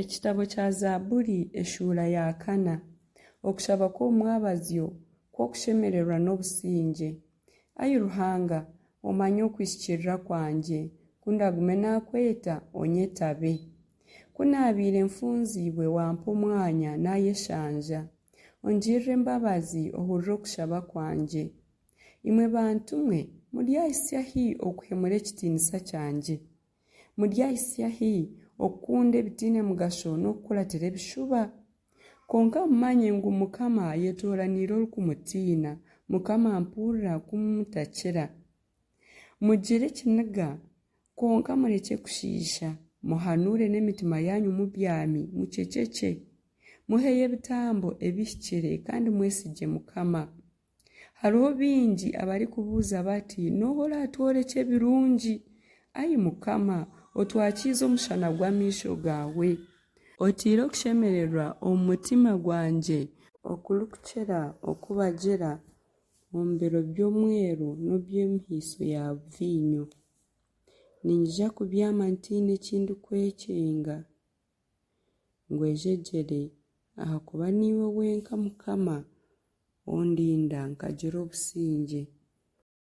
Ekitabo kya Zaaburi eshuura ya 4. Okushaba kw'omwabazyo kw'okushemererwa n'obusinge. Ayi Ruhanga, omanye okwishikirira kwangye, kundagume nakweta onyetabe. Kunaabire mfunziibwe wampa omwanya nayeshanja. Ongirire embabazi ohurire okushaba kwangye. Imwe bantu mwe, muri ahisyahi okuhemura ekitiinisa kyangye? Muri ahisyahi okukunda ebitiine mugasho n'okukuratira ebishuba? Konka mumanye ngu Mukama yetooraniire orikumutina, Mukama mpurira kumumutakira. Mugire ekiniga, konka mureke kushiisha, muhanure n'emitima yanyu mubyami, muceceke. Muheyo ebitambo ebihikire kandi mwesige Mukama. Hariho bingi abari kubuuza bati nooho oratworeka ebirungi? Ayi Mukama, otwakiize omushana gw'amaisho gawe. Otiire okushemererwa omu mutima gwangye okurikukira okubagira omu biro by'omweru n'eby'emihiiso ya vinyo. Ninja kubyama ntiine ekindi kwekinga, ngwejegyere ahakuba niwe wenka Mukama ondinda nkagira obusinge.